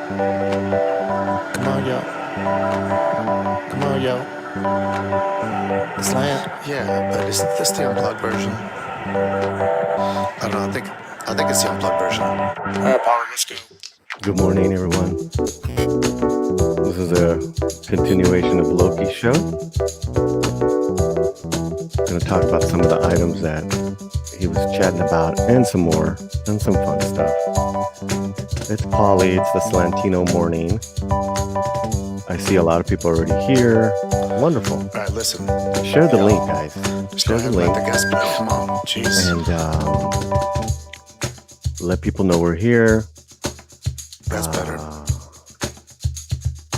Come on, yo. Come on, yo. Slant. Yeah, but isn't this the unplugged version? I don't know. I think it's the unplugged version. All right, Paulie, let's go. Good morning, everyone. This is a continuation of Loki's show. I'm going to talk about some of the items that he was chatting about and some more, and some fun stuff. It's Paulie. It's the Slantino morning. I see a lot of people already here. Wonderful. All right, listen. Share the link, guys. Just go Share ahead the and link. let the guests know. Come on. Jeez. And let people know we're here. That's better.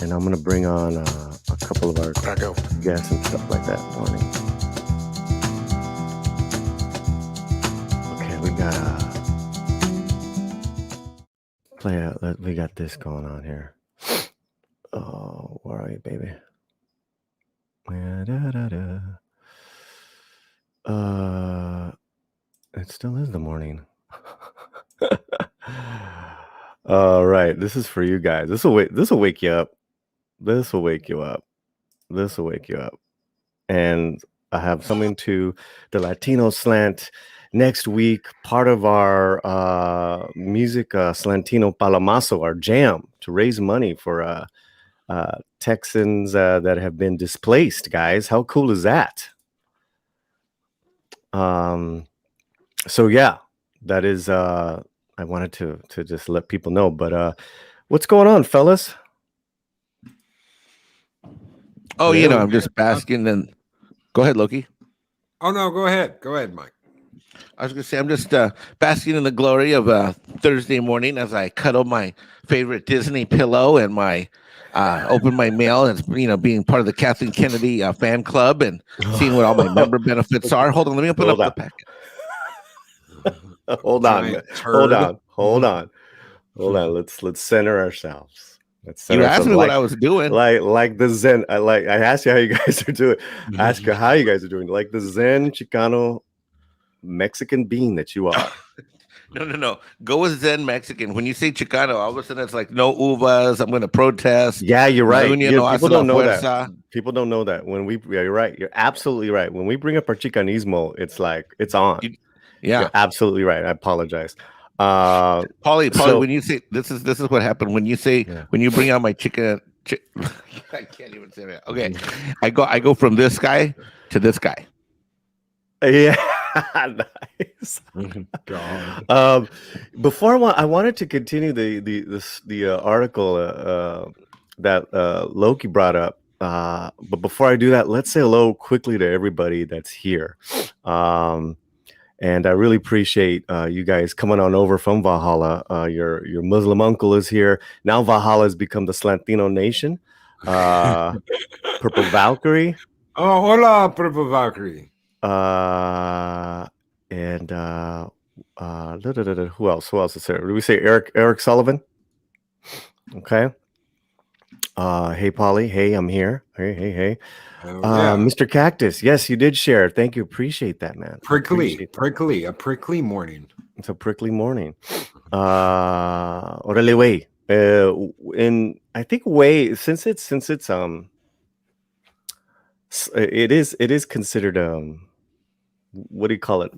And I'm going to bring on a couple of our guests and stuff like that morning. Okay, we got we got this going on here. Oh, where are you, baby? It still is the morning. All right, this is for you guys. This will wake you up. This will wake you up. This will wake you up. And I have something to the Latino slant next week. Part of our music Slantino Palomazo, our jam to raise money for Texans that have been displaced. Guys, how cool is that? So yeah, that is. I wanted to just let people know. But what's going on, fellas? Oh, I'm just basking and go ahead, Loki. Oh no, go ahead, Mike. I was gonna say I'm just basking in the glory of Thursday morning as I cuddle my favorite Disney pillow and my open my mail and being part of the Kathleen Kennedy fan club and seeing what all my member benefits are. Hold on, let me open up the packet. Hold on. Let's center ourselves. You asked me what I was doing. Like the Zen. I asked you how you guys are doing. I asked you how you guys are doing. Like the Zen Chicano Mexican being that you are. No. Go with Zen Mexican. When you say Chicano, all of a sudden it's like no uvas. I'm going to protest. Yeah, you're right. People don't know fuerza. that. People don't know that. You're right. You're absolutely right. When we bring up our Chicanismo, it's like it's on. Yeah, you're absolutely right. I apologize. Paulie, when you say this is what happened when you say when you bring out my chicken. I can't even say that. Okay, I go from this guy to this guy. Yeah, nice. God. Before I wanted to continue the article that Loki brought up. But before I do that, let's say hello quickly to everybody that's here. And I really appreciate you guys coming on over from Valhalla. Your Muslim uncle is here. Now Valhalla has become the Slantino Nation. Purple Valkyrie. Oh, hola, Purple Valkyrie. And who else? Who else is there? Did we say Eric Sullivan? Okay. Hey, Paulie. Hey, I'm here. Hey. Mr. Cactus. Yes, you did share. Thank you. Appreciate that, man. A prickly morning. It's a prickly morning. Orale way. In I think way since it's it is considered what do you call it?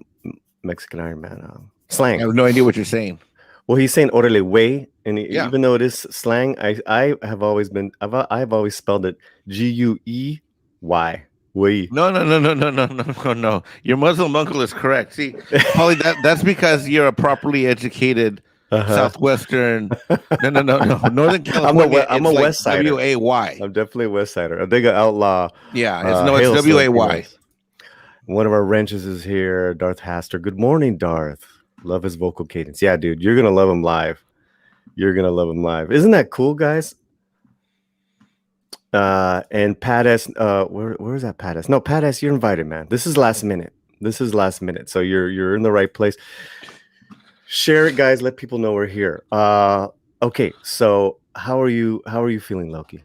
Mexican Iron Man slang. I have no idea what you're saying. Well, he's saying orale way, and even though it is slang, I've always spelled it Guey. Way. No. Your Muslim uncle is correct. See, Paulie, that's because you're a properly educated Southwestern. No. Northern California. I'm a West Sider. W-A-Y. I'm definitely a West Sider. A big outlaw. Yeah, it's W-A-Y. One of our wrenches is here, Darth Haster. Good morning, Darth. Love his vocal cadence. Yeah, dude, you're gonna love him live. Isn't that cool, guys? And Pat S. Where is that Pat S? No, Pat S. You're invited, man. This is last minute. So you're in the right place. Share it, guys. Let people know we're here. Okay, so how are you feeling, Loki?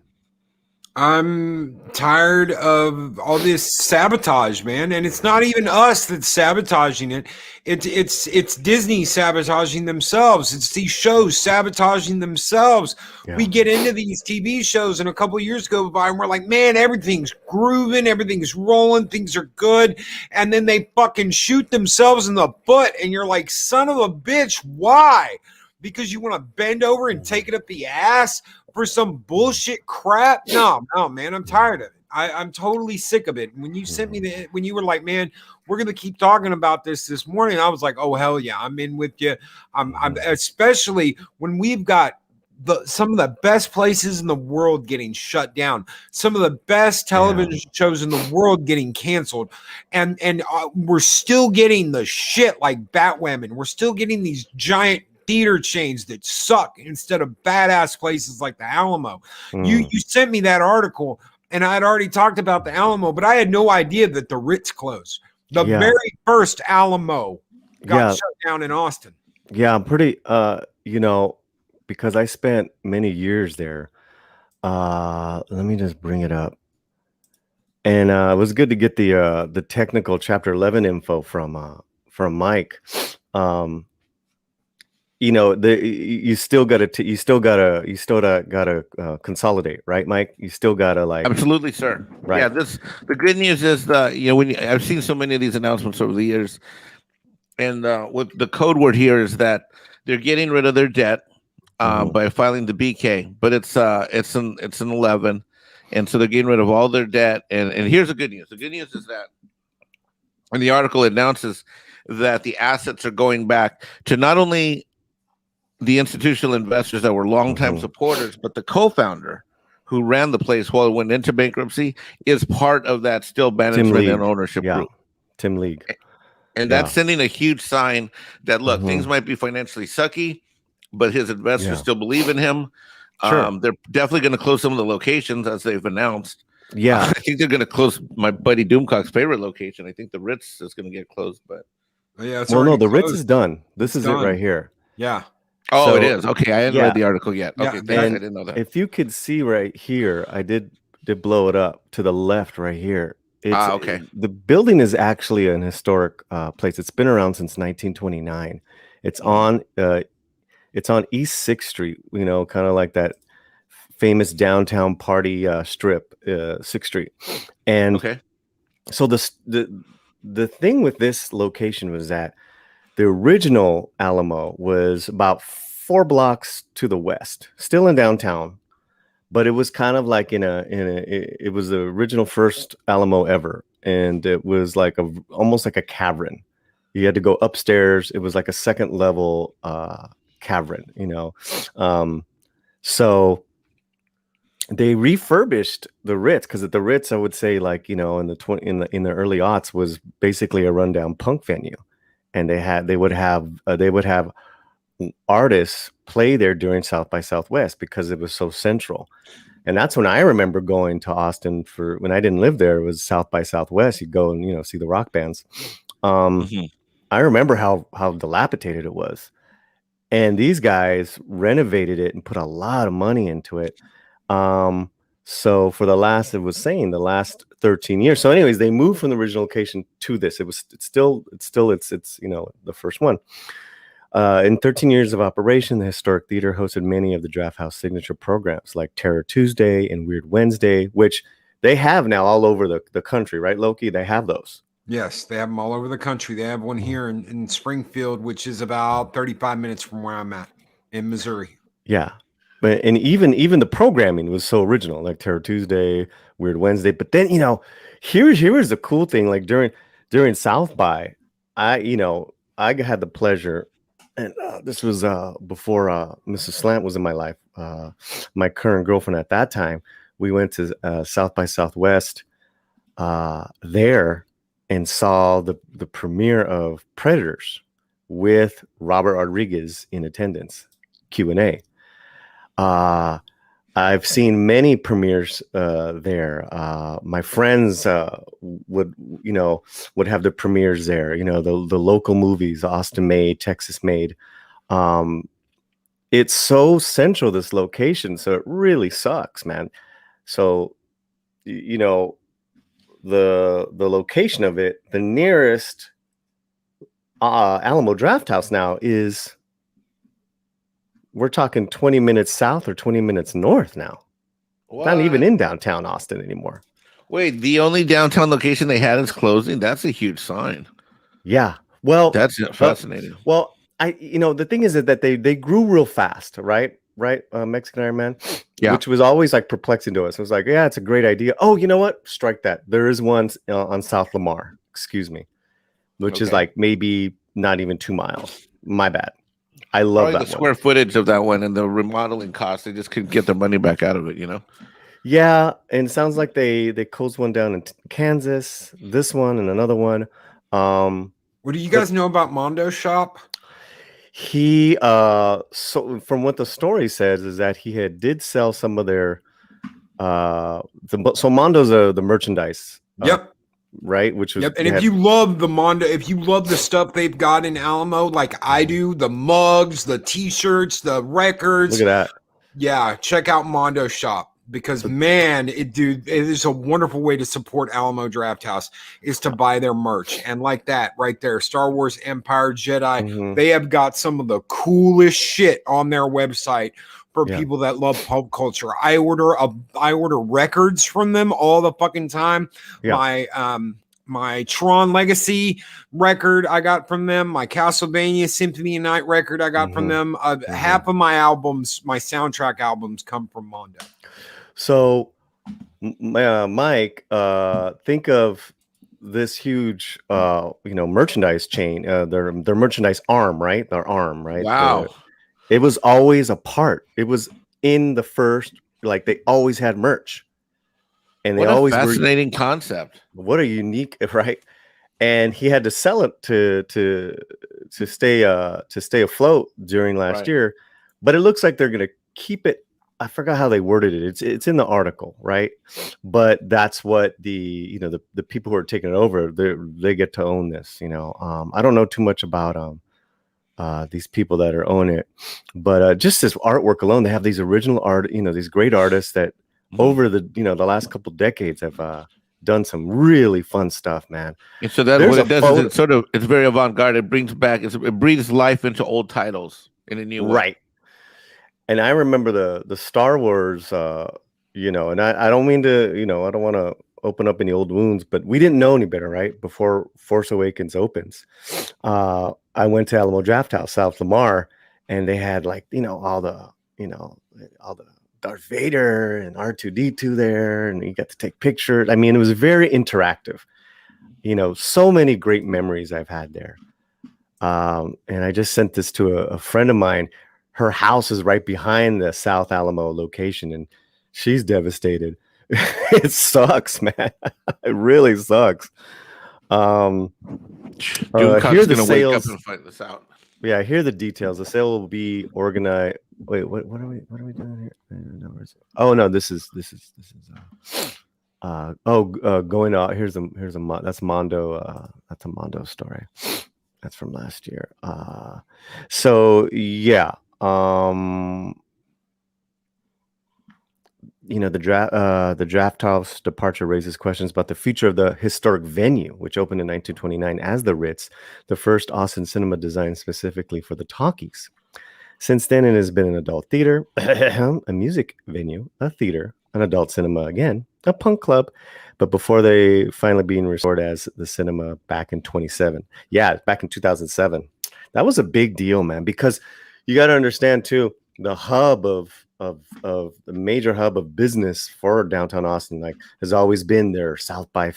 I'm tired of all this sabotage, man, and it's not even us that's sabotaging it. It's Disney sabotaging themselves. It's these shows sabotaging themselves. Yeah. We get into these TV shows, and a couple of years go by, and we're like, man, everything's grooving, everything's rolling, things are good, and then they fucking shoot themselves in the butt, and you're like, son of a bitch, why? Because you want to bend over and take it up the ass for some bullshit crap? No, man, I'm tired of it. I'm totally sick of it. When you sent me when you were like, man, we're gonna keep talking about this morning, I was like, oh hell yeah, I'm in with you. I'm especially when we've got some of the best places in the world getting shut down, some of the best television shows in the world getting canceled, and we're still getting the shit like Batwoman. We're still getting these giant theater chains that suck instead of badass places like the Alamo. You sent me that article, and I had already talked about the Alamo, but I had no idea that the Ritz closed. The very first Alamo got shut down in Austin. Yeah, I'm pretty because I spent many years there. Let me just bring it up. And it was good to get the technical chapter 11 info from Mike. You still gotta consolidate, right, Mike? You still gotta absolutely, sir. Right. Yeah. The good news is I've seen so many of these announcements over the years, and what the code word here is that they're getting rid of their debt by filing the BK, but it's an 11, and so they're getting rid of all their debt. And here's the good news. The good news is that, and the article announces that the assets are going back to not only the institutional investors that were longtime supporters, but the co-founder who ran the place while it went into bankruptcy is part of that still management and ownership group. Tim League. And that's sending a huge sign that, look, things might be financially sucky, but his investors still believe in him. Sure. They're definitely going to close some of the locations as they've announced. Yeah. I think they're going to close my buddy Doomcock's favorite location. I think the Ritz is going to get closed, but the Ritz is done. This is it right here. Yeah. Oh, it is. Okay, I hadn't read the article yet. Okay, thanks. I didn't know that. If you could see right here, I did blow it up to the left right here. Okay. The building is actually an historic place. It's been around since 1929. It's on East 6th Street, kind of like that famous downtown party strip, 6th Street. And so the thing with this location was that the original Alamo was about 4 blocks to the west, still in downtown, but it was kind of like it was the original first Alamo ever, and it was like almost like a cavern. You had to go upstairs. It was like a second level cavern, so they refurbished the Ritz, because at the Ritz, I would say, like, in the early aughts, was basically a rundown punk venue. And they would have artists play there during South by Southwest because it was so central. And that's when I remember going to Austin when I didn't live there. It was South by Southwest. You'd go and see the rock bands. I remember how dilapidated it was, and these guys renovated it and put a lot of money into it. So for the last 13 years. So anyways, they moved from the original location to this. It's still the first one. In 13 years of operation, the historic theater hosted many of the Draft House signature programs like Terror Tuesday and Weird Wednesday, which they have now all over the country, right, Loki? They have those. Yes, they have them all over the country. They have one here in Springfield, which is about 35 minutes from where I'm at in Missouri. Yeah. And even the programming was so original, like Terror Tuesday, Weird Wednesday. But then, here's the cool thing. Like during South by, I had the pleasure, and this was before Mrs. Slant was in my life. My current girlfriend at that time, we went to South by Southwest there and saw the premiere of Predators with Robert Rodriguez in attendance, Q&A. I've seen many premieres there. My friends would have the premieres there. The local movies, Austin made, Texas made. It's so central, this location, so it really sucks, man. So you know, the location of it, the nearest Alamo Draft House now is, we're talking 20 minutes south or 20 minutes north now. What? Not even in downtown Austin anymore. Wait, the only downtown location they had is closing? That's a huge sign. Yeah. Well, that's fascinating. Well, the thing is that they grew real fast, right? Mexican Iron Man, which was always like perplexing to us. It was like, yeah, it's a great idea. Oh, you know what? Strike that. There is one on South Lamar, excuse me, which is like maybe not even 2 miles. My bad. I love that the square footage of that one and the remodeling costs. They just couldn't get their money back out of it, Yeah, and it sounds like they closed one down in Kansas, this one and another one. What do you guys know about Mondo Shop? He so from what the story says is that he did sell some of their so Mondo's the merchandise. Yep. Right, which was and if you love the Mondo, if you love the stuff they've got in Alamo, like I do, the mugs, the t-shirts, the records. Look at that. Yeah, check out Mondo Shop. Because man, it is a wonderful way to support Alamo Draft House is to buy their merch. And like that right there, Star Wars Empire Jedi, they have got some of the coolest shit on their website for people that love pop culture. I order records from them all the fucking time. My Tron Legacy record I got from them. My Castlevania Symphony of Night record I got from them. Half of my albums, my soundtrack albums, come from Mondo. So, Mike, think of this huge, merchandise chain. Their merchandise arm, right? Their arm, right? Wow. It was always a part. It was in the first. Like they always had merch, and they always fascinating concept. What a unique, right? And he had to sell it to stay afloat during last year, but it looks like they're going to keep it. I forgot how they worded it. It's in the article, right? But that's what the people who are taking it over, they get to own this. I don't know too much about these people that are own it, but just this artwork alone, they have these original art. These great artists that over the the last couple decades have done some really fun stuff, man. And so that what it does is it's very avant-garde. It brings back, it breathes life into old titles in a new way. Right. And I remember the Star Wars, and I don't mean to, I don't want to open up any old wounds, but we didn't know any better, right? Before Force Awakens opens, I went to Alamo Draft House, South Lamar, and they had like, all the Darth Vader and R2-D2 there, and you got to take pictures. I mean, it was very interactive. So many great memories I've had there. And I just sent this to a friend of mine. Her house is right behind the South Alamo location, and she's devastated. It sucks, man. It really sucks. Here's the sales. Wake up and find this out. Yeah, here are the details. The sale will be organized. Wait, what are we doing here? Oh no, this is going out. Here's a that's Mondo. That's a Mondo story. That's from last year. So yeah. The draft house departure raises questions about the future of the historic venue, which opened in 1929 as the Ritz, the first Austin cinema designed specifically for the talkies. Since then, it has been an adult theater, a music venue, a theater, an adult cinema again, a punk club, but before they finally being restored as the cinema back in 2007. Yeah, back in 2007. That was a big deal, man, because you got to understand too, the hub of the major hub of business for downtown Austin, like, has always been their South by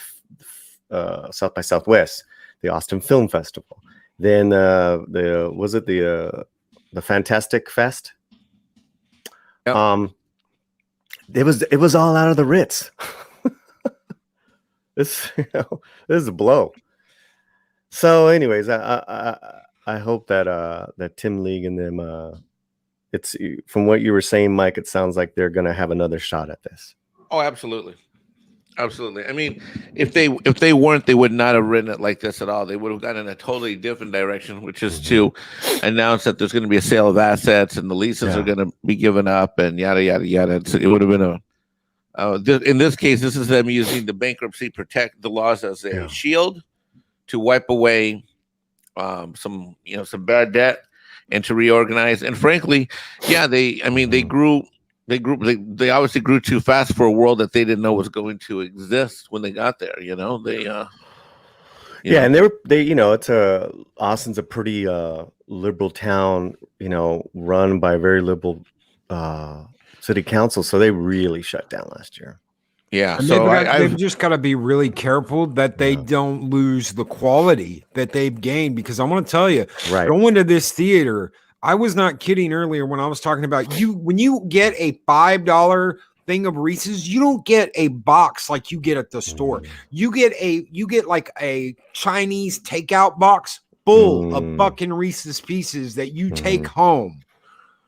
Southwest, the Austin Film Festival. Then the Fantastic Fest. Yep. It was all out of the Ritz. This is a blow. So, anyways, I hope that Tim League and them, it's from what you were saying, Mike, it sounds like they're gonna have another shot at this. Oh, absolutely. Absolutely. I mean, if they weren't, they would not have written it like this at all. They would have gone in a totally different direction, which is to announce that there's going to be a sale of assets and the leases are going to be given up and yada yada yada. So it would have been In this case, this is them using the bankruptcy protect the laws as a shield to wipe away some bad debt and to reorganize. And frankly, they obviously grew too fast for a world that they didn't know was going to exist when they got there. And it's Austin's a pretty liberal town, run by a very liberal city council, so they really shut down last year. Yeah, and so they've just got to be really careful that they don't lose the quality that they've gained. Because I want to tell you, going to this theater, I was not kidding earlier when I was talking about when you get a $5 thing of Reese's, you don't get a box like you get at the store. You get like a Chinese takeout box full of fucking Reese's Pieces that you take home.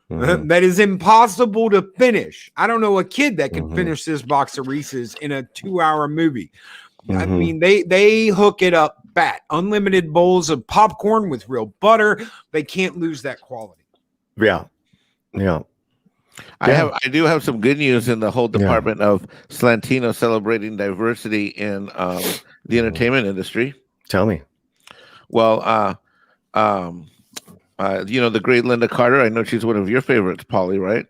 That is impossible to finish. I don't know a kid that can finish this box of Reese's in a 2-hour movie. I mean, they hook it up fat. Unlimited bowls of popcorn with real butter. They can't lose that quality. Yeah. I do have some good news in the whole department of Slantino celebrating diversity in the entertainment industry. Tell me. Well, the great Linda Carter. I know she's one of your favorites, Paulie, right?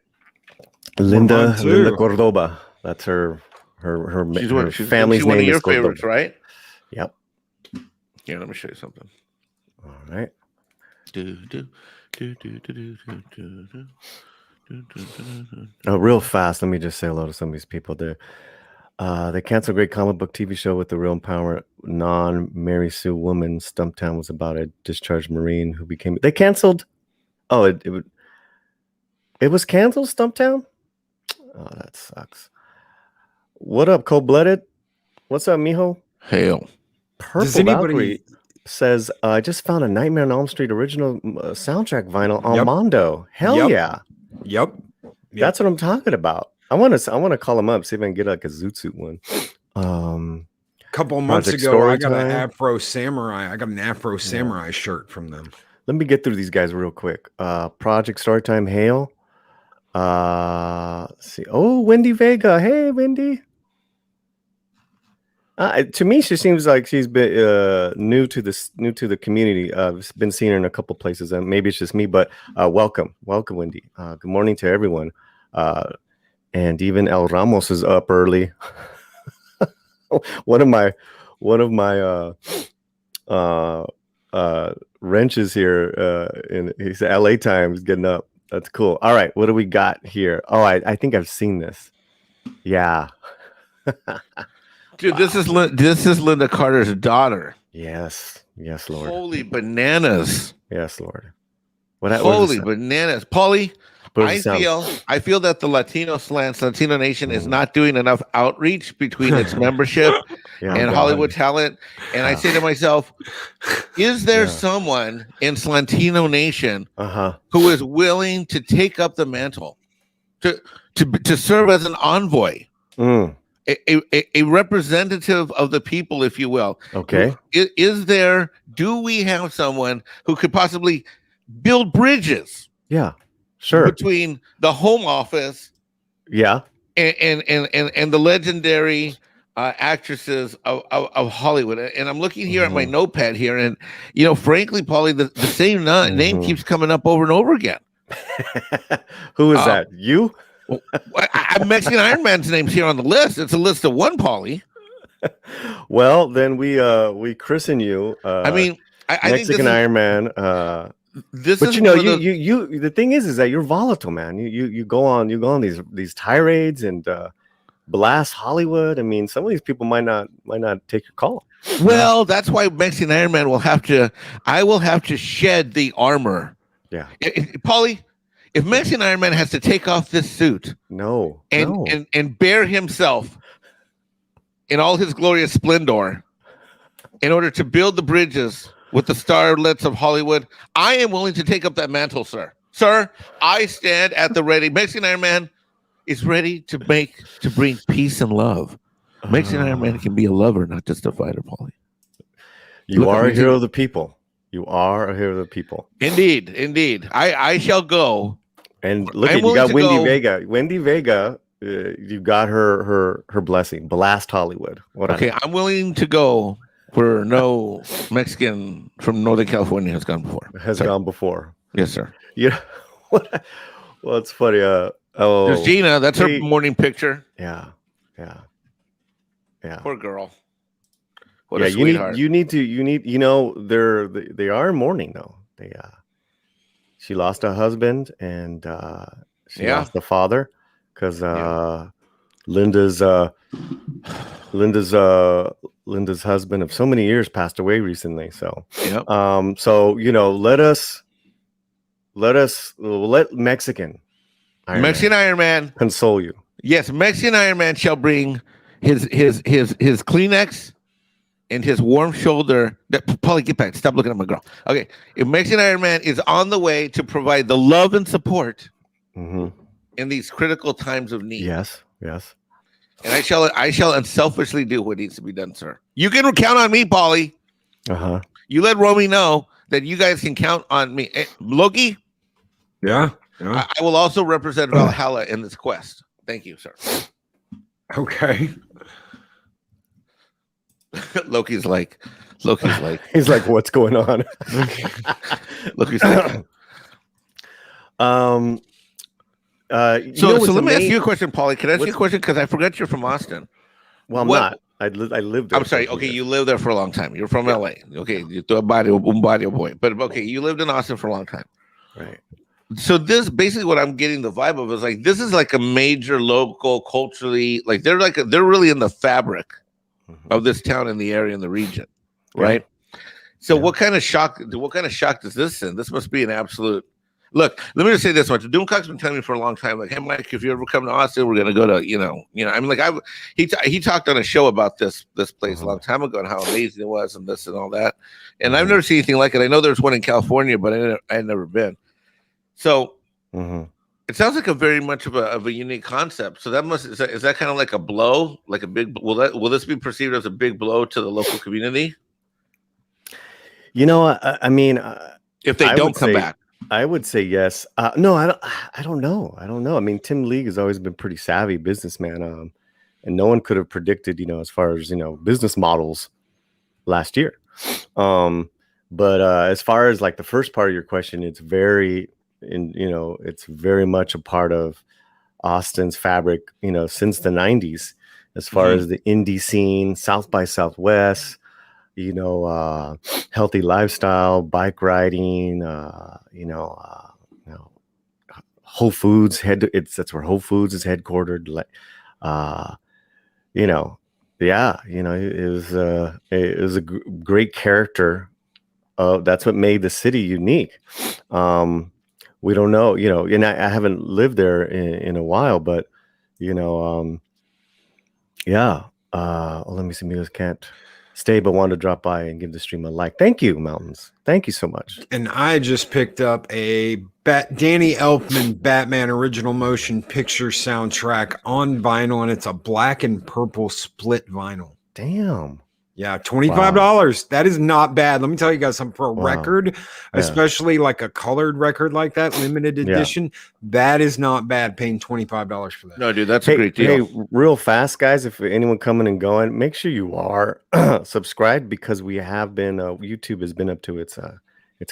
Linda Cordoba. That's her family's name. One of your is Cordoba. favorites, right? Yep. Here, let me show you something. All right. Real fast. Let me just say hello to some of these people there. They canceled a great comic book TV show with the real empowerment non-Mary Sue woman. Stumptown was about a discharged Marine who became. They canceled. Oh, it was canceled. Stumptown. Oh, that sucks. What up, Cold-Blooded? What's up, mijo? Hail. Purple Valkyrie says, I just found a Nightmare on Elm Street original soundtrack vinyl on Mondo. Hell yeah. Yep. That's what I'm talking about. I want to call him up, see if I can get like a Zoot Suit one. Couple of months ago, I got an Afro Samurai shirt from them. Let me get through these guys real quick. Project Storytime, hail. See. Oh, Wendy Vega. Hey, Wendy. To me, she seems like she's been new to the community. I've been seeing her in a couple places, and maybe it's just me, but welcome, Wendy. Good morning to everyone. And even El Ramos is up early. one of my wrenches here he's LA Times getting up. That's cool. All right, what do we got here? Oh, I think I've seen this. Yeah. Dude, this is Linda Carter's daughter. Yes, Lord. Holy bananas. Yes, Lord. Holy bananas, Paulie. I feel that the Latino Nation is not doing enough outreach between its membership and Hollywood talent. And I say to myself, is there someone in Slantino Nation who is willing to take up the mantle, to serve as an envoy, a representative of the people, if you will? Okay. Do we have someone who could possibly build bridges? Yeah. Sure. Between the home office, and the legendary actresses of Hollywood, and I'm looking here at my notepad here, and frankly, Paulie, the same name keeps coming up over and over again. Who is that? You? Mexican Iron Man's name's here on the list. It's a list of one, Paulie. Well, then we christen you. I Mexican Iron Man. The thing is that you're volatile, man. You go on these tirades and blast Hollywood. I mean, some of these people might not take your call. Well, that's why Mexican Iron Man will have to shed the armor. Yeah, Paulie, if Mexican Iron Man has to take off this suit, and bare himself in all his glorious splendor, in order to build the bridges with the starlets of Hollywood, I am willing to take up that mantle, sir. Sir, I stand at the ready. Mexican Iron Man is ready to bring peace and love. Mexican Iron Man can be a lover, not just a fighter, Paulie. You are a hero of the people. You are a hero of the people. Indeed. I shall go. And look, you got Wendy Vega. Wendy Vega you got her blessing. Blast Hollywood. What? Okay, I'm willing to go where no Mexican from Northern California has gone before. Has gone before. Yes, sir. Yeah. What? Well, it's funny. There's Gina. That's her hey. morning picture. Yeah. Poor girl. What Yeah, a sweetheart. you need, they are in mourning though. She lost a husband and she lost a father because Linda's husband of so many years passed away recently. So let Mexican Iron Man console you. Yes, Mexican Iron Man shall bring his Kleenex and his warm shoulder. Paulie, get back. Stop looking at my girl. Okay, if Mexican Iron Man is on the way to provide the love and support in these critical times of need. Yes. And I shall unselfishly do what needs to be done, sir. You can count on me, Paulie. You let Romy know that you guys can count on me. Loki? Yeah. I will also represent Valhalla in this quest. Thank you, sir. Okay. Loki's like, he's like, what's going on? Loki's like, so let me ask you a question, Paulie. Can I ask you a question? Because I forgot you're from Austin. Well, I'm not. I lived there. I'm sorry. Okay, you lived there for a long time. You're from LA. Okay, you're a barrio boy. But okay, you lived in Austin for a long time. Right. So this basically what I'm getting the vibe of is like this is like a major local culturally, like they're really in the fabric of this town and the area and the region, right? So what kind of shock does this send? This must be an absolute look. Let me just say this much. Doomcock's been telling me for a long time, like, hey Mike, if you ever come to Austin, we're gonna go to, I mean, like he talked on a show about this place a long time ago and how amazing it was and this and all that. And I've never seen anything like it. I know there's one in California, but I had never been. So it sounds like a very much of a unique concept. So is that kind of like a blow, like a big? Will this be perceived as a big blow to the local community? I mean, if they don't come back, I would say yes. No, I don't know. I mean, Tim League has always been pretty savvy businessman, and no one could have predicted, as far as business models last year. But as far as like the first part of your question, it's very much a part of Austin's fabric, since the 90s, as far as the indie scene, South by Southwest, healthy lifestyle, bike riding, Whole Foods that's where Whole Foods is headquartered. It was a great character. That's what made the city unique. We don't know, and I haven't lived there in a while, but let me see. Amigos can't stay, but want to drop by and give the stream a like. Thank you, Mountains. Thank you so much. And I just picked up a Danny Elfman Batman original motion picture soundtrack on vinyl, and it's a black and purple split vinyl. Damn. Yeah, $25. Wow. That is not bad. Let me tell you guys something. For a record, especially like a colored record like that, limited edition, that is not bad paying $25 for that. No, dude, that's a great deal. Hey, real fast, guys, if anyone coming and going, make sure you are subscribed, because we have been, YouTube has been up to its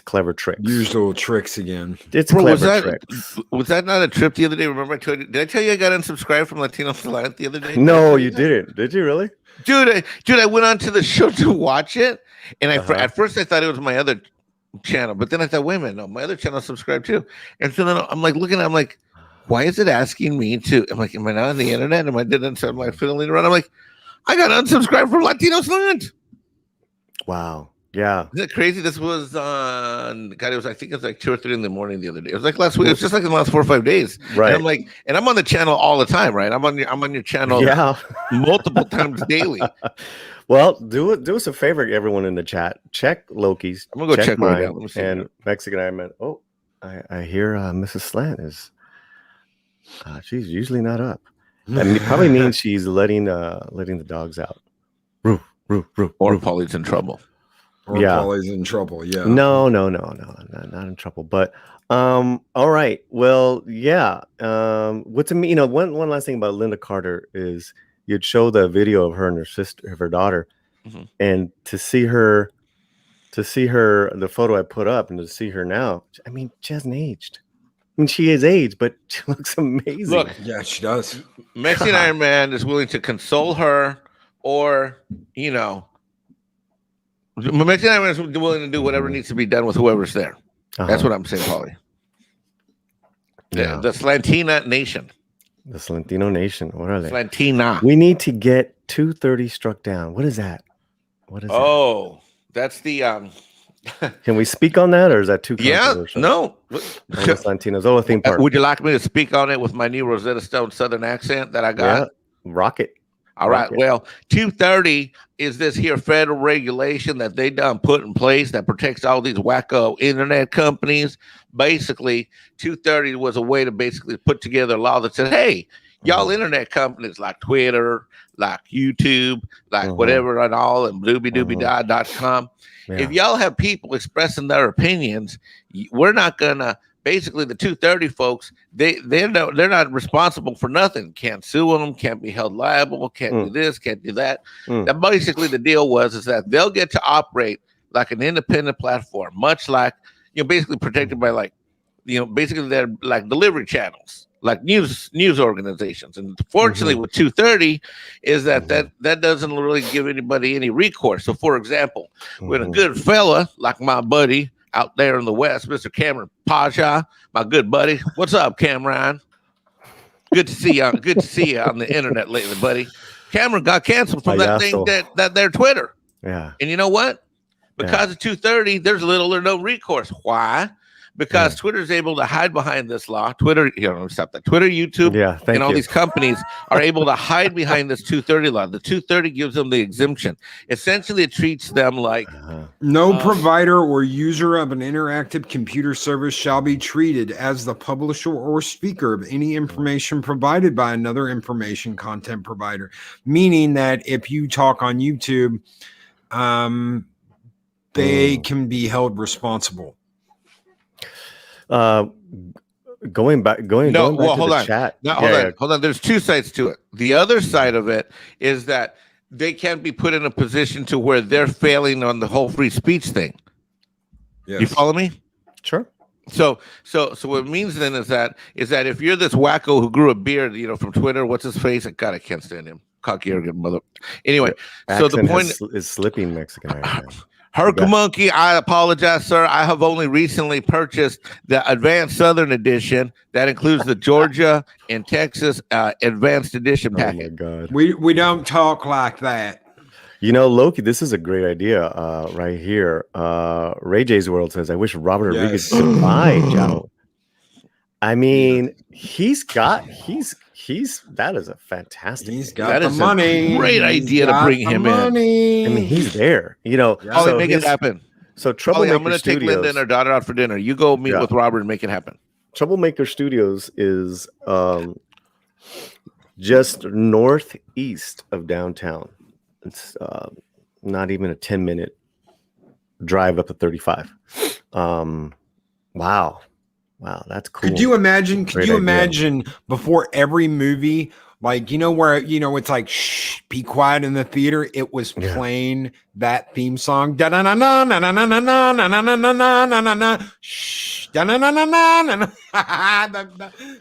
clever tricks. Usual tricks again. It's clever tricks. Was that not a trip the other day? Remember I told you? Did I tell you I got unsubscribed from Latino Slant the other day? No, you didn't. Did you really? Dude, I went on to the show to watch it, and at first I thought it was my other channel, but then I thought, wait a minute, no, my other channel subscribed too. And so then I'm like looking, I'm like, why is it asking me to? I'm like, am I not on the internet? Am I didn't? So I'm like fiddling around. I'm like, I got unsubscribed from Latino Slant. Wow. Yeah. Isn't it crazy? This was on I think it was like 2 or 3 in the morning the other day. It was like last week. It was just like in the last 4 or 5 days. Right. And I'm like, and I'm on the channel all the time, right? I'm on your channel multiple times daily. Well, do us a favor, everyone in the chat. Check Loki's. I'm gonna go check mine. Right now. And Mexican Iron Man. Oh, I hear Mrs. Slant is she's usually not up. That probably means she's letting the dogs out. Roof. Or Paulie's in trouble. Or Paulie's in trouble. Yeah. No, not in trouble. But All right. Well, yeah. What's one last thing about Linda Carter is you'd show the video of her and her sister, of her daughter, Mhm. and to see her, the photo I put up, and to see her now. I mean, she hasn't aged. I mean, she is aged, but she looks amazing. Look, Yeah, she does. Mexican God. Iron Man is willing to console her, or Mexican Iron Man is willing to do whatever needs to be done with whoever's there. That's what I'm saying, Paulie. Yeah. The Slantina Nation. The Slantino Nation. What are they? Slantina. We need to get 230 struck down. What is that? What is that? Oh, that's the Can we speak on that, or is that too yeah, controversial? no. Oh, the Slantino's. Oh, a theme park. Would you like me to speak on it with my new Rosetta Stone Southern accent that I got? Yeah, rocket. All right. Rocket. Well, 230 is this here federal regulation that they done put in place that protects all these wacko internet companies. Basically, 230 was a way to basically put together a law that said, hey, y'all internet companies like Twitter, like YouTube, like whatever and all, and doobie-doobie-da.com. Yeah. If y'all have people expressing their opinions, we're not gonna. Basically, the 230 folks, they're not responsible for nothing. Can't sue them, can't be held liable, can't do this, can't do that. That basically the deal is that they'll get to operate like an independent platform, much like basically protected by basically they're like delivery channels, like news organizations. And fortunately, with 230, is that doesn't really give anybody any recourse. So, for example, when a good fella like my buddy out there in the West, Mr. Cameron Pasha, my good buddy. What's up, Cameron? Good to see you. Good to see you on the internet lately, buddy. Cameron got canceled from that thing that their Twitter. Yeah. And you know what? Because of 230, there's little or no recourse. Why? Because Twitter is able to hide behind this law. Twitter, stop that. Twitter, YouTube, and all these companies are able to hide behind this 230 law. The 230 gives them the exemption. Essentially, it treats them like no provider or user of an interactive computer service shall be treated as the publisher or speaker of any information provided by another information content provider. Meaning that if you talk on YouTube, they can be held responsible. Going back to the chat. Hold on. There's two sides to it. The other side of it is that they can't be put in a position to where they're failing on the whole free speech thing. Yes. You follow me? Sure. So what it means then is that if you're this wacko who grew a beard, from Twitter, what's his face? God, I can't stand him. Cocky arrogant mother. Anyway, so the point is slipping Mexican Iron Man. Herc Monkey, I apologize, sir. I have only recently purchased the Advanced Southern Edition that includes the Georgia and Texas Advanced Edition package. Oh my God, we don't talk like that. Loki, this is a great idea right here. Ray J's World says, I wish Robert Rodriguez could buy Joe. I mean, that is a fantastic. He's got the money. Great idea to bring him in. I mean, he's there. So make it happen. So Troublemaker I'm going to take Linda and her daughter out for dinner. You go meet with Robert and make it happen. Troublemaker Studios is just northeast of downtown. It's not even a 10-minute drive up to 35. Wow, that's cool. Could you imagine before every movie, like where it's like shh, be quiet in the theater, it was playing that theme song, da na na na na na na na na na na na na na na, shh, da na na na na na,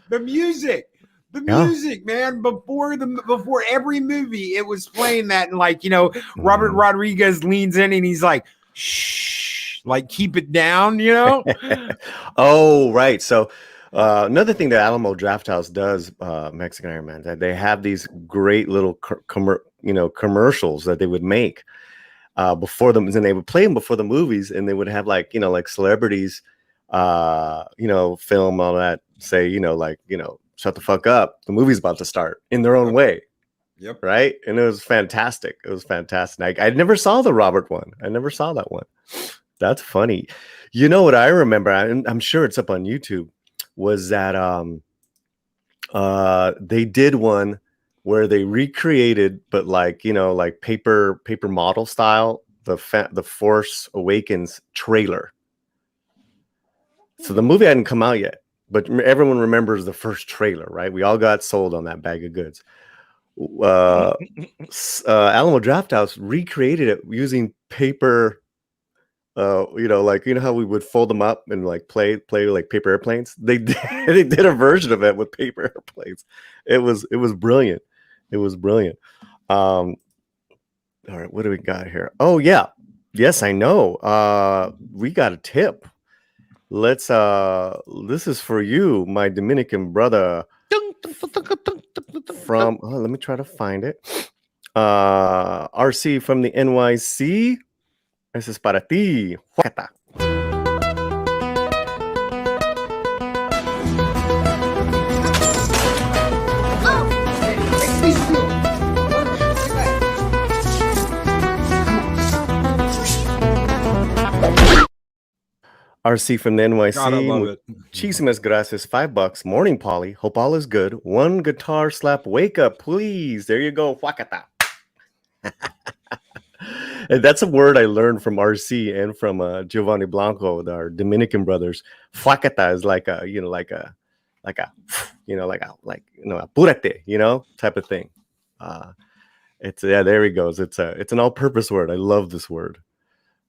the music. The music, man, before every movie, it was playing that, and Robert Rodriguez leans in and he's like, shh, like keep it down, Oh, right. So another thing that Alamo Drafthouse does, Mexican Iron Man, that they have these great little commercials that they would make before them, and they would play them before the movies, and they would have like celebrities, film all that, say shut the fuck up, the movie's about to start, in their own way. Yep. Right. And it was fantastic. I never saw the Robert one. I never saw that one. That's funny. What I remember, I'm sure it's up on YouTube, was that they did one where they recreated, but like paper model style, the Force Awakens trailer. So the movie hadn't come out yet, but everyone remembers the first trailer, right? We all got sold on that bag of goods. Alamo Drafthouse recreated it using paper. Like how we would fold them up and like play like paper airplanes. They did a version of it with paper airplanes. It was brilliant. It was brilliant. All right, what do we got here? Oh yeah, yes, I know. We got a tip. Let's. This is for you, my Dominican brother. From let me try to find it. RC from the NYC. Eso es para ti. Juacata. RC from the NYC. God, I love it. Muchísimas gracias. $5. Morning, Paulie. Hope all is good. One guitar slap. Wake up, please. There you go. Juacata. And that's a word I learned from RC and from Giovanni Blanco, our Dominican brothers. Fuacata is like apúrate, type of thing. There he goes. It's an all-purpose word. I love this word.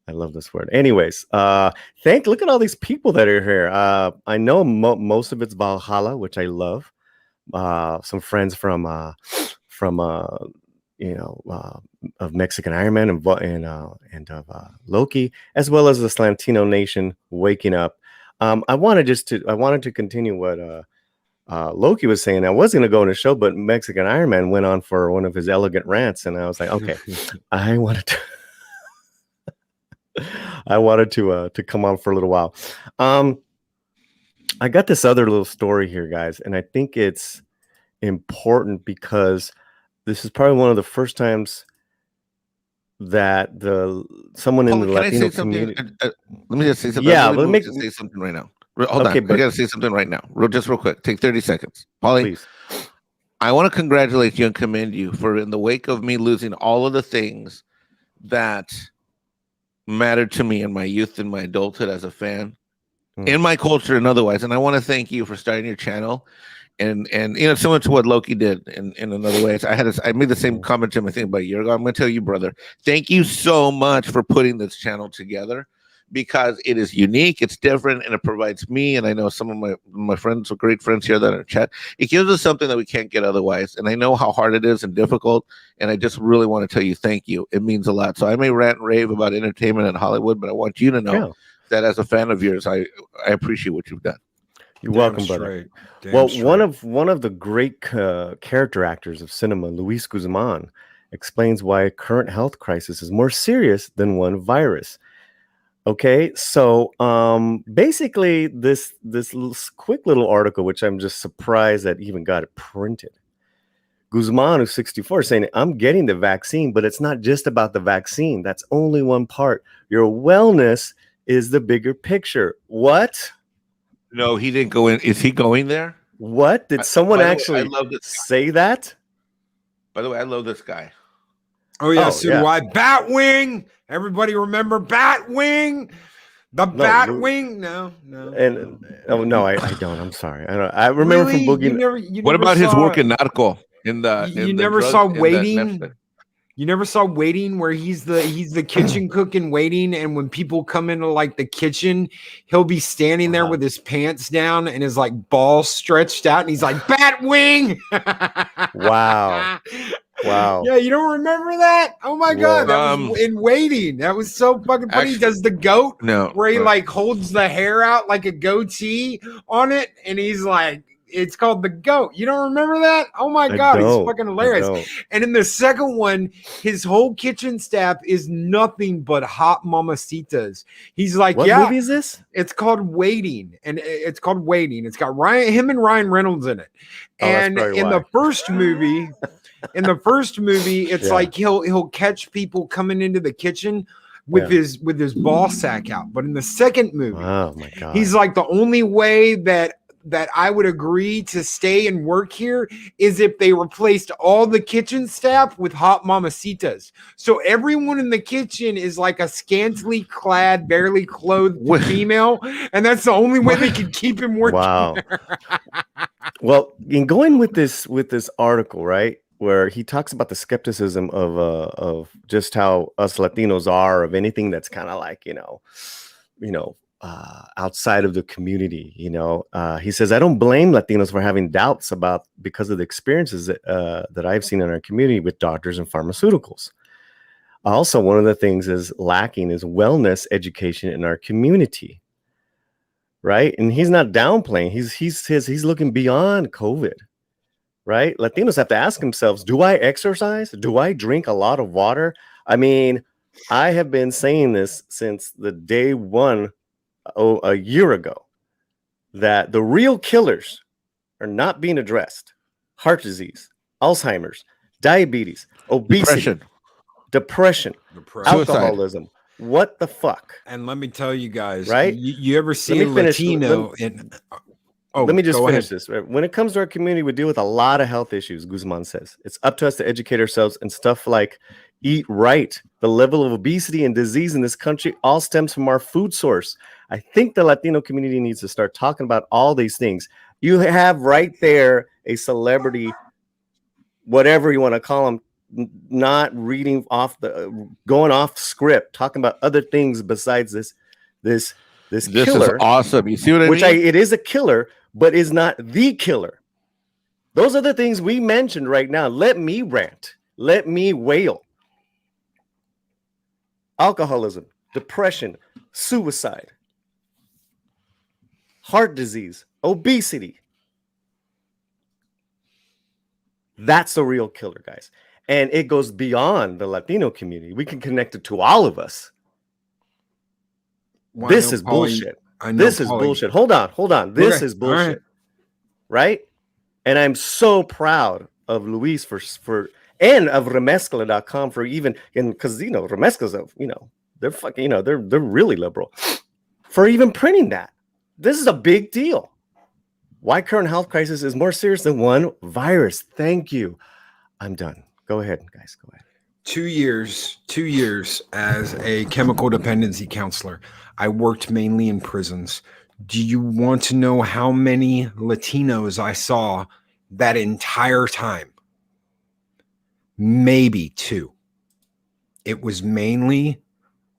Anyways, look at all these people that are here. I know most of it's Valhalla, which I love. Some friends from of Mexican Iron Man and of Loki, as well as the Slantino Nation waking up. I wanted to continue what Loki was saying. I was going to go on a show, but Mexican Iron Man went on for one of his elegant rants, and I was like, okay, I wanted to come on for a little while. I got this other little story here, guys, and I think it's important because this is probably one of the first times that someone in the Latino community. Let me just say something. Yeah, say something right now. Hold on. I gotta say something right now. Just real quick. Take 30 seconds. Paulie, please. I want to congratulate you and commend you for, in the wake of me losing all of the things that mattered to me in my youth and my adulthood as a fan, in my culture and otherwise. And I want to thank you for starting your channel. And similar to what Loki did in another way. I made the same comment to him, I think, about a year ago. I'm going to tell you, brother, thank you so much for putting this channel together, because it is unique, it's different, and it provides me, and I know some of my friends, great friends here that are in chat, it gives us something that we can't get otherwise. And I know how hard it is and difficult, and I just really want to tell you thank you. It means a lot. So I may rant and rave about entertainment in Hollywood, but I want you to know that as a fan of yours, I appreciate what you've done. You're welcome, brother. One of the great character actors of cinema, Luis Guzman, explains why a current health crisis is more serious than one virus. Okay, so basically this quick little article, which I'm just surprised that even got it printed. Guzman, who's 64, saying, I'm getting the vaccine, but it's not just about the vaccine. That's only one part. Your wellness is the bigger picture. What? No, he didn't go in. Is he going there? What? Did someone actually say that? By the way, I love this guy. Oh, yeah, so do I. Batwing! Everybody remember Batwing? The Batwing? No. And no, I don't. I'm sorry. I remember from Boogie. What about his work in Narco? You never saw Waiting? You never saw Waiting, where he's the kitchen cook in Waiting, and when people come into like the kitchen, he'll be standing there with his pants down and his like balls stretched out, and he's like, Batwing! Wow. Yeah, you don't remember that? Oh my God, that was in Waiting. That was so fucking funny. He does the goat, where he like holds the hair out like a goatee on it, and he's like, it's called The Goat. You don't remember that? Oh my God, he's fucking hilarious. And in the second one, his whole kitchen staff is nothing but hot mamacitas. He's like, what movie is this? It's called Waiting, and it's called Waiting. It's got him and Ryan Reynolds in it. And in the first movie, it's like he'll catch people coming into the kitchen with his ball sack out. But in the second movie, oh my God, he's like, the only way that that I would agree to stay and work here is if they replaced all the kitchen staff with hot mamacitas. So everyone in the kitchen is like a scantily clad, barely clothed female, and that's the only way they can keep him working. Wow. Well, in going with this article, right, where he talks about the skepticism of just how us Latinos are of anything that's kind of like, outside of the community, he says, I don't blame Latinos for having doubts because of the experiences that I've seen in our community with doctors and pharmaceuticals. Also, one of the things is lacking is wellness education in our community. Right. And he's not downplaying. He's looking beyond COVID. Right. Latinos have to ask themselves, do I exercise? Do I drink a lot of water? I mean, I have been saying this since the day one, a year ago, that the real killers are not being addressed. Heart disease, Alzheimer's, diabetes, obesity, depression. Alcoholism. What the fuck? And let me tell you guys, right? You ever see a Latino in... let me just finish this. Right? When it comes to our community, we deal with a lot of health issues, Guzman says. It's up to us to educate ourselves, and stuff like eat right. The level of obesity and disease in this country all stems from our food source. I think the Latino community needs to start talking about all these things. You have right there a celebrity, whatever you want to call them, not reading going off script, talking about other things besides this killer. Is awesome. You see what I mean? It is a killer, but is not the killer. Those are the things we mentioned right now. Let me rant. Let me wail. Alcoholism, depression, suicide, heart disease, obesity. That's the real killer, guys. And it goes beyond the Latino community. We can connect it to all of us. Well, this is bullshit. This is bullshit. Hold on. This is bullshit. Right? And I'm so proud of Luis for and of remezcla.com for even, and because remezcla's they're fucking, they're really liberal for even printing that. This is a big deal. Why current health crisis is more serious than one virus. Thank you. I'm done. Go ahead, guys. Go ahead. 2 years as a chemical dependency counselor. I worked mainly in prisons. Do you want to know how many Latinos I saw that entire time? Maybe 2. It was mainly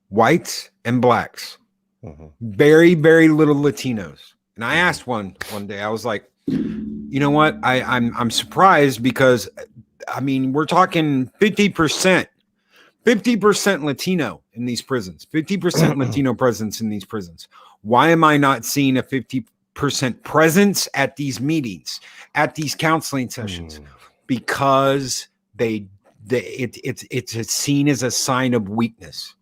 whites and blacks. Mm-hmm. Very, very little Latinos. And I asked one day, I was like, you know what? I'm surprised because we're talking 50% Latino in these prisons, 50% Latino presence in these prisons. Why am I not seeing a 50% presence at these meetings, at these counseling sessions? Because it's seen as a sign of weakness.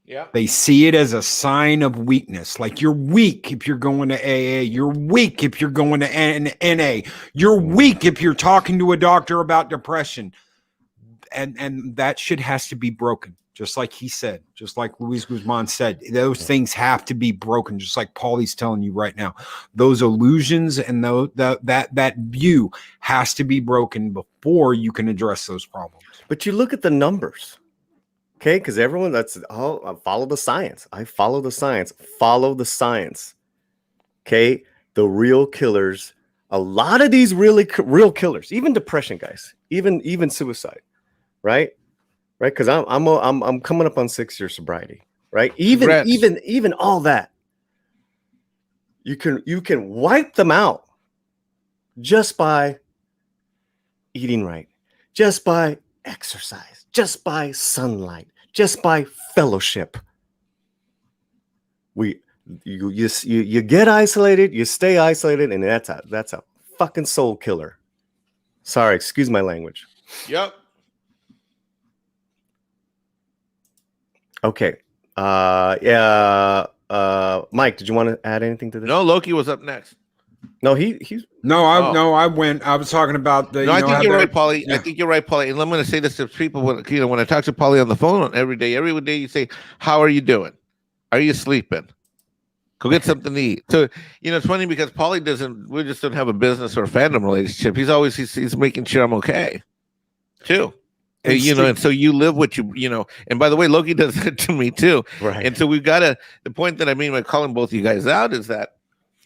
Yeah. They see it as a sign of weakness. Like you're weak if you're going to AA. You're weak if you're going to NA. You're weak if you're talking to a doctor about depression. And that shit has to be broken. Just like he said, just like Luis Guzman said, those things have to be broken. Just like Paulie's telling you right now, those illusions and that view has to be broken before you can address those problems. But you look at the numbers. Okay, because everyone I follow the science. Follow the science. Okay, the real killers. A lot of these real killers, even depression, guys, even suicide, right? Because I'm coming up on 6 years sobriety, right? Even all that, you can wipe them out just by eating right, just by exercise, just by sunlight, just by fellowship. You get isolated, you stay isolated, and that's a fucking soul killer. Sorry, excuse my language. Yep. Okay. Mike, did you want to add anything to this? No, Loki was up next. No, he's I went. I was talking about the. No, I think you're right, Paulie. Yeah. I think you're right, Paulie. And I'm going to say this to people when I talk to Paulie on the phone every day you say, "How are you doing? Are you sleeping? Go get something to eat. So, it's funny because Paulie we just don't have a business or a fandom relationship. He's making sure I'm okay too. And, and so you live what and by the way, Loki does that to me too. Right. And so the point that I mean by calling both you guys out is that,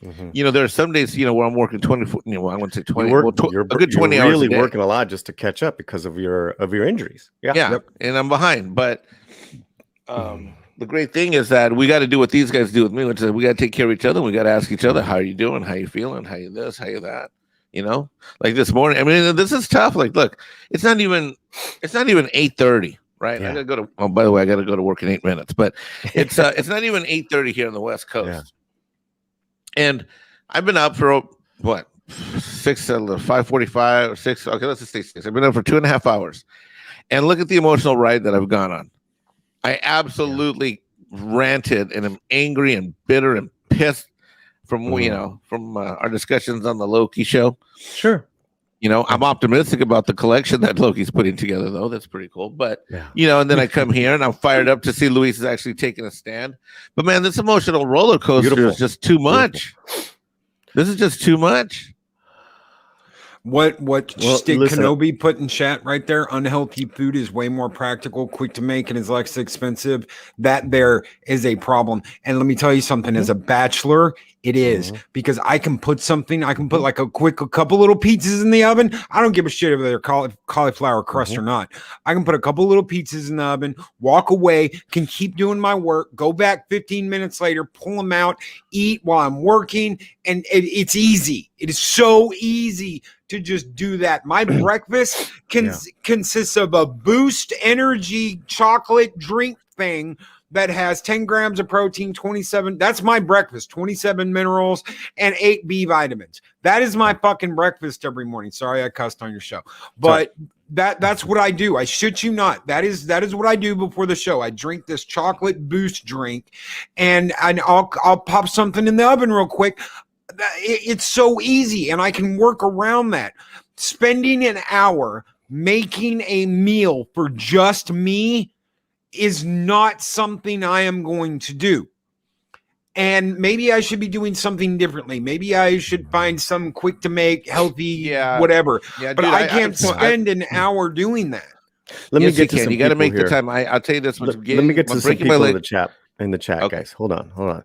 there are some days, where I'm working 24, I wouldn't say 20, a good 20 hours. You're really working a lot just to catch up because of your injuries. Yeah. Yep. And I'm behind. But the great thing is that we got to do what these guys do with me, which is we got to take care of each other. We got to ask each other, how are you doing? How you feeling? How you this? How you that? Like this morning. I mean, this is tough. Like, look, it's not even 8:30, right? Yeah. I gotta go to. Oh, by the way, I gotta go to work in 8 minutes. But it's not even 8:30 here on the West Coast. Yeah. And I've been up for what 5:45 or 6. Okay, let's just say 6. I've been up for 2.5 hours, and look at the emotional ride that I've gone on. I absolutely ranted and am angry and bitter and pissed from our discussions on the Loki show. Sure. I'm optimistic about the collection that Loki's putting together, though. That's pretty cool. But, and then I come here and I'm fired up to see Luis is actually taking a stand. But, man, this emotional roller coaster is just too much. This is just too much. What Stick Kenobi put in chat right there? Unhealthy food is way more practical, quick to make, and is less expensive. That there is a problem. And let me tell you something, as a bachelor, it is because I can put like a couple little pizzas in the oven. I don't give a shit if they're cauliflower crust or not. I can put a couple little pizzas in the oven, walk away, can keep doing my work, go back 15 minutes later, pull them out, eat while I'm working. And it's easy. It is so easy to just do that. My breakfast consists of a Boost energy chocolate drink thing that has 10 grams of protein, 27. That's my breakfast, 27 minerals and 8 B vitamins. That is my fucking breakfast every morning. Sorry, I cussed on your show, but that's what I do. I shit you not. That is what I do before the show. I drink this chocolate Boost drink and I'll pop something in the oven real quick. It's so easy and I can work around that. Spending an hour making a meal for just me is not something I am going to do. And maybe I should be doing something differently. Maybe I should find some quick to make, healthy, whatever. Yeah, but dude, I can't spend an hour doing that. Let me get to some. You got to make the time. I'll tell you this. Let me get to some people in the chat. Okay. Guys, hold on.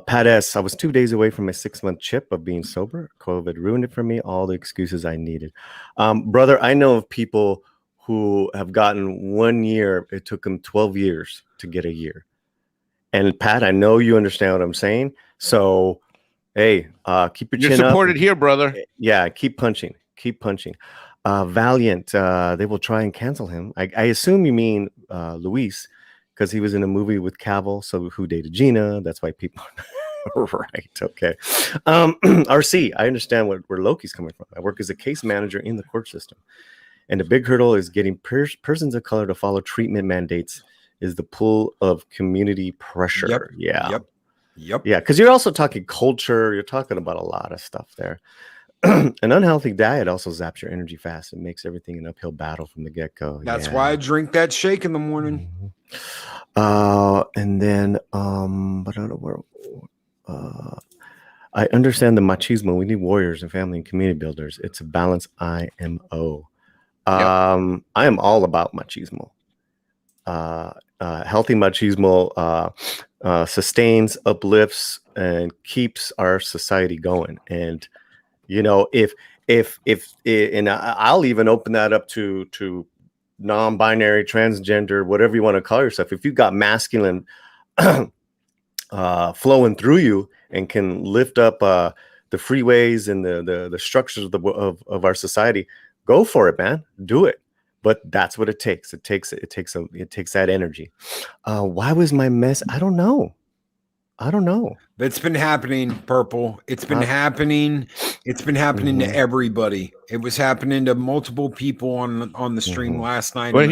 Pat S. I was 2 days away from a 6-month chip of being sober. COVID ruined it for me. All the excuses I needed. Brother, I know of people who have gotten 1 year. It took them 12 years to get a year. And Pat, I know you understand what I'm saying. So, hey, keep your chin up. You're supported here, brother. Yeah, keep punching. Valiant, they will try and cancel him. I assume you mean Luis, because he was in a movie with Cavill, so who dated Gina. That's why people... Right, okay. RC, I understand where Loki's coming from. I work as a case manager in the court system. And the big hurdle is getting persons of color to follow treatment mandates is the pull of community pressure. Yep. Yeah, because you're also talking culture. You're talking about a lot of stuff there. An unhealthy diet also zaps your energy fast and makes everything an uphill battle from the get-go. That's why I drink that shake in the morning. And then, I understand the machismo. We need warriors and family and community builders. It's a balance IMO. I am all about machismo. Healthy machismo sustains, uplifts, and keeps our society going. And if and I'll even open that up to non-binary, transgender, whatever you want to call yourself. If you've got masculine flowing through you and can lift up the freeways and the structures of our society, go for it, man. Do it. But that's what it takes. It takes that energy. Why was my mess? I don't know. It's been happening, Purple. It's been happening. It's been happening to everybody. It was happening to multiple people on the stream last night. You want to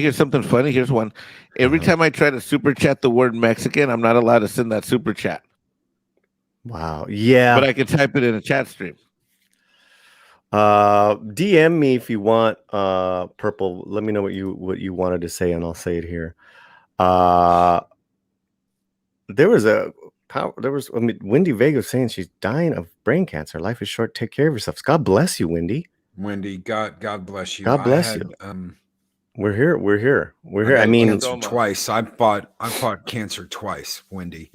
hear something funny? Here's one. Every time I try to super chat the word Mexican, I'm not allowed to send that super chat. Wow. Yeah. But I can type it in a chat stream. DM me if you want, Purple. Let me know what you wanted to say, and I'll say it here. There was There was, I mean, Wendy Vega was saying she's dying of brain cancer. Life is short. Take care of yourself. God bless you, Wendy. Wendy, God bless you. God bless you. We're here. We're here. We're here. I mean, cancer twice. I fought cancer twice, Wendy,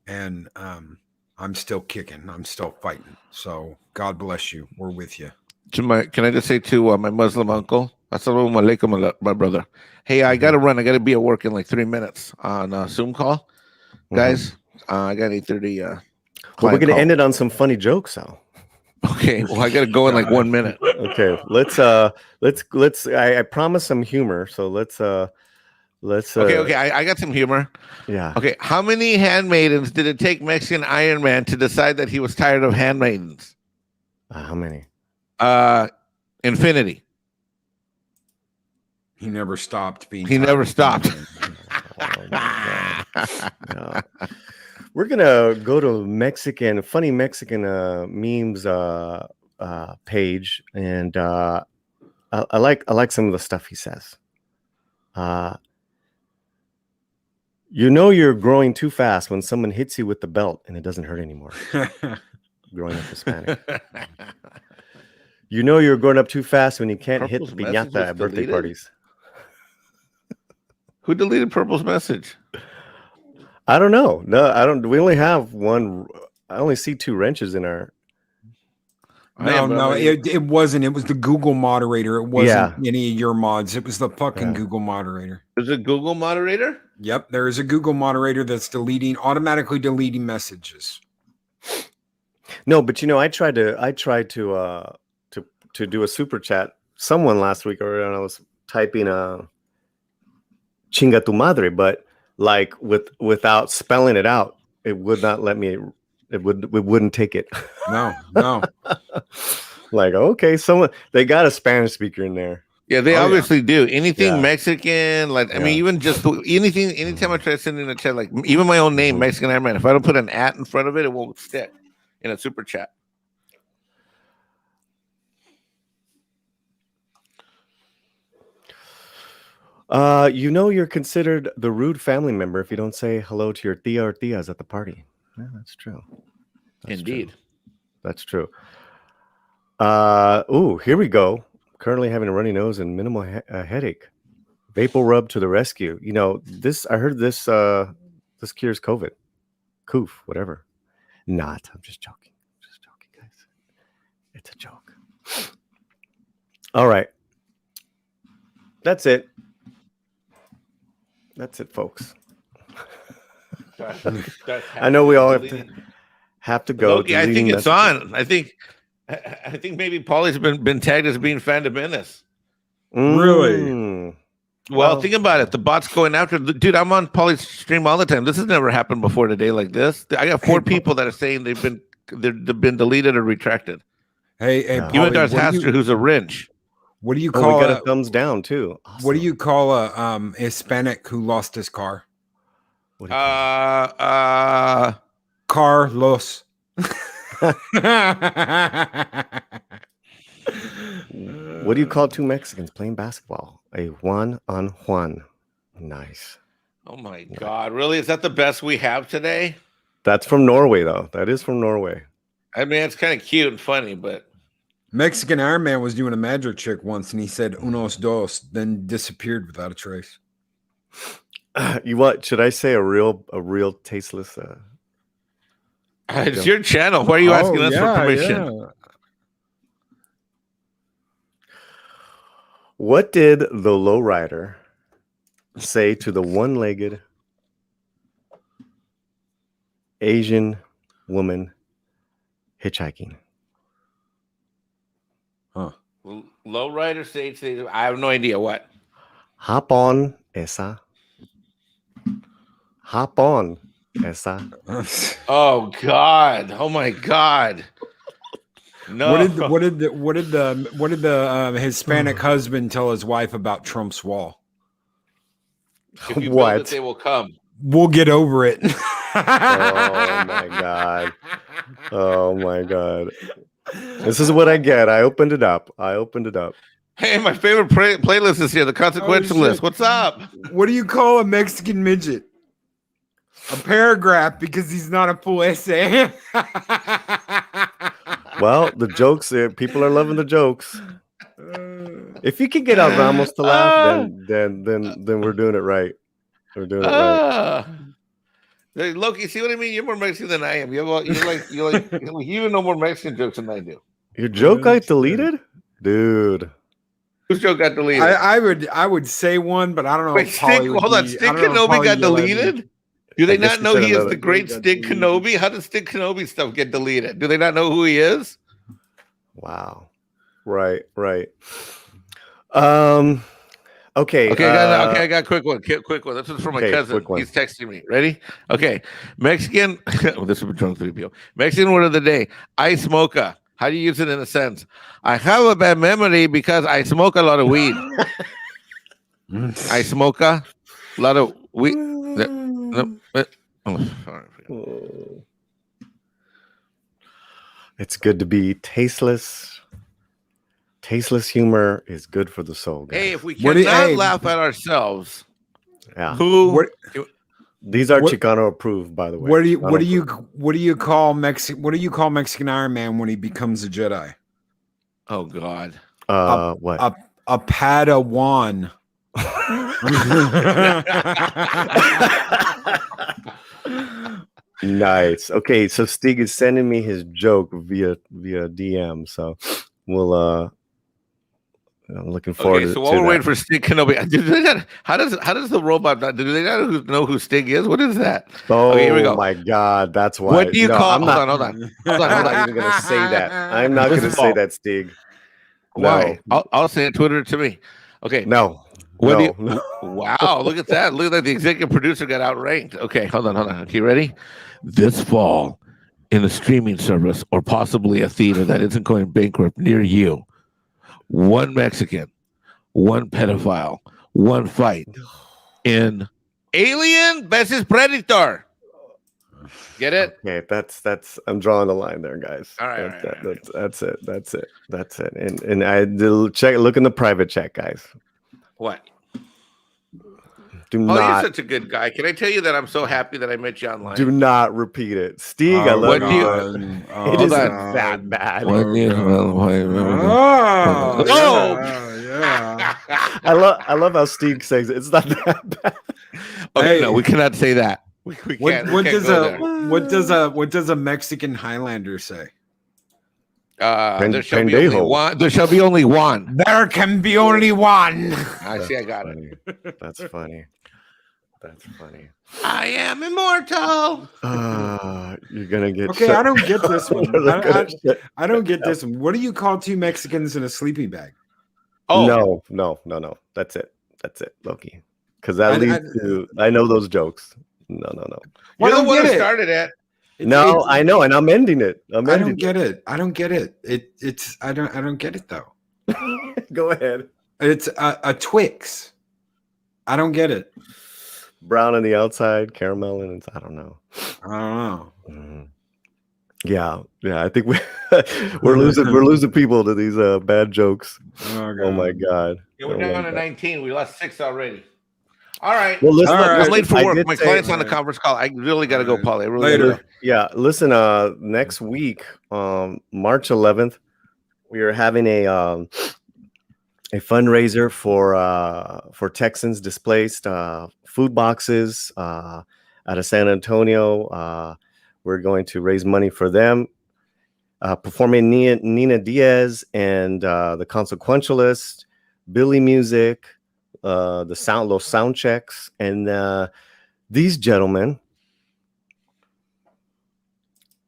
and I'm still kicking. I'm still fighting. So God bless you. We're with you. Can I just say to my Muslim uncle, Assalamu alaikum, my brother. Hey, I got to run. I got to be at work in like 3 minutes on a Zoom call. Guys, I got 8:30. Well, we're going to end it on some funny jokes, though. Okay, well, I got to go in like 1 minute. Okay, let's. I promise some humor, so let's. Okay, I got some humor. Yeah. Okay, how many handmaidens did it take Mexican Iron Man to decide that he was tired of handmaidens? How many? Infinity. He never stopped being. He never stopped. No. We're gonna go to funny Mexican memes page, and I like some of the stuff he says. You know you're growing too fast when someone hits you with the belt and it doesn't hurt anymore. Growing up Hispanic. You know you're growing up too fast when you can't Purple's hit the piñata at birthday deleted? parties. Who deleted Purple's message? I don't know. No, I don't. We only have one. I only see 2 wrenches in our. No, it wasn't. It was the Google moderator. It wasn't any of your mods. It was the fucking Google moderator. Is it Google moderator? Yep, there is a Google moderator that's automatically deleting messages. No, but I tried to do a super chat. Someone last week, or I was typing "chinga tu madre," but like without spelling it out, it would not let me. It wouldn't take it. No. Like, okay, they got a Spanish speaker in there. Yeah, they obviously do. Anything Mexican, like I mean, even just anything. Anytime I try to send in a chat, like even my own name, Mexican Iron Man, if I don't put an @ in front of it, it won't stick in a super chat. You're considered the rude family member if you don't say hello to your tia or tias at the party. Yeah, that's true. Indeed. That's true. Here we go. Currently having a runny nose and minimal headache. Vapor rub to the rescue. I heard this cures COVID. Coof, whatever. Not. I'm just joking. Guys. It's a joke. All right. That's it. That's it, folks. I know we all have to go. Loki, I think it's on. I think maybe Paulie's been tagged as being fan of menace. Really? Well, think about it. The bot's going after dude. I'm on Paulie's stream all the time. This has never happened before today like this. I got 4 people that are saying they've been deleted or retracted. Hey, even Darth Haster, who's a wrench. What do you call? We got a thumbs down too. Awesome. What do you call a Hispanic who lost his car? What do you call Carlos. What do you call 2 Mexicans playing basketball? A Juan on Juan. Nice. Oh my God! Really? Is that the best we have today? That's from Norway, though. That is from Norway. I mean, it's kind of cute and funny, but Mexican Iron Man was doing a magic trick once, and he said "unos dos," then disappeared without a trace. What should I say? A real tasteless. It's your channel. Why are you asking us for permission? Yeah. What did the lowrider say to the one-legged Asian woman hitchhiking? Huh. Lowrider say, I have no idea what. Hop on, esa. Hop on, esa. Oh God! Oh my God! No. What did the Hispanic husband tell his wife about Trump's wall? If you build it, they will come. We'll get over it. Oh my God! Oh my God! This is what I get. I opened it up. Hey, my favorite playlist is here. The consequential list. What's up? What do you call a Mexican midget? a paragraph because he's not a full essay. Well, the jokes, people are loving the jokes. If you can get Al Ramos to laugh, then we're doing it right. We're doing it right. Hey, Loki, see what I mean? You're more Mexican than I am. You even know more Mexican jokes than I do. Your joke got deleted, dude. Whose joke got deleted? I would say one, but I don't know. Wait, Stick Kenobi got deleted? Do they not know he is the great Stick Kenobi? How does Stick Kenobi stuff get deleted? Do they not know who he is? Wow. Right. Okay. I got a quick one. Quick one. This is from my cousin. He's texting me. Ready? Okay. Mexican. This will be drunk 3PO. Mexican word of the day. I smoke. How do you use it in a sentence? I have a bad memory because I smoke a lot of weed. I smoke a lot of weed. It's good to be tasteless. Tasteless humor is good for the soul, guys. Hey, if we cannot laugh at ourselves, these are Chicano approved, by the way. What do you call Mexican Iron Man when he becomes a Jedi? Oh God. What? A Padawan. Nice. Okay, so Stig is sending me his joke via DM. So we'll I'm looking forward to. So while we're waiting for Stig Kenobi, how does the robot do they not know who Stig is? What is that? Oh, okay, here we go. My God, that's why. What do you call? Hold on. I'm not even gonna say that. I'm not gonna say that, Stig. Why? No. I'll say it. Twitter it to me. Okay. No. Wow, look at that. Look at that. The executive producer got outranked. Okay, hold on. Okay, ready? This fall in a streaming service or possibly a theater that isn't going bankrupt near you, one Mexican, one pedophile, one fight in Alien versus Predator. Get it? Okay, that's I'm drawing the line there, guys. All right, that's it. And I look in the private chat, guys. What? Do not. You're such a good guy. Can I tell you that I'm so happy that I met you online? Do not repeat it, Steve. I love you. It isn't that bad. I love how Steve says it. It's not that bad. Okay, no, we cannot say that. We can't. What does a Mexican Highlander say? There shall be only one. There shall be only one. There can be only one. I see. I got it. That's funny. That's funny. I am immortal. You're gonna get okay. I don't get this one. I don't get this one. What do you call two Mexicans in a sleeping bag? Oh no. That's it, Loki. Because that leads to I know those jokes. No. You're the one who started it. I know, and I'm ending it. I don't get it. I don't get it. I don't get it though. Go ahead. It's a Twix. I don't get it. Brown on the outside, caramel, and I don't know. Mm-hmm. Yeah. I think we're losing people to these bad jokes. Oh my God. Yeah, we're down to 19. We lost 6 already. All right. Well, listen, I'm late for work. My client's on the conference call. I really got to go, Paulie. Later. Yeah. Listen. Next week, March 11th, we are having a fundraiser for Texans displaced, food boxes out of San Antonio. We're going to raise money for them. Performing Nina Diaz and the Consequentialist, Billy Music, los sound checks, and these gentlemen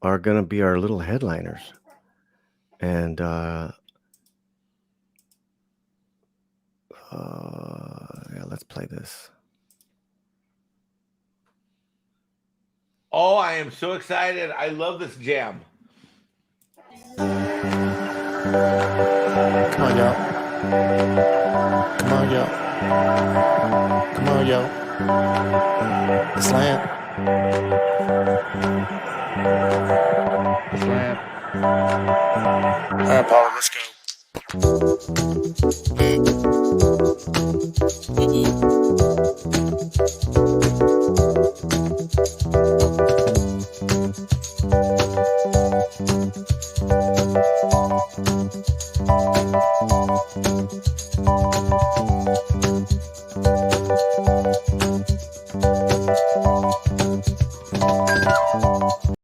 are going to be our little headliners. And let's play this. Oh, I am so excited. I love this jam. Come on, y'all. Come on, y'all. Come on, y'all. The slam. The slam. All right, Paulie, let's go.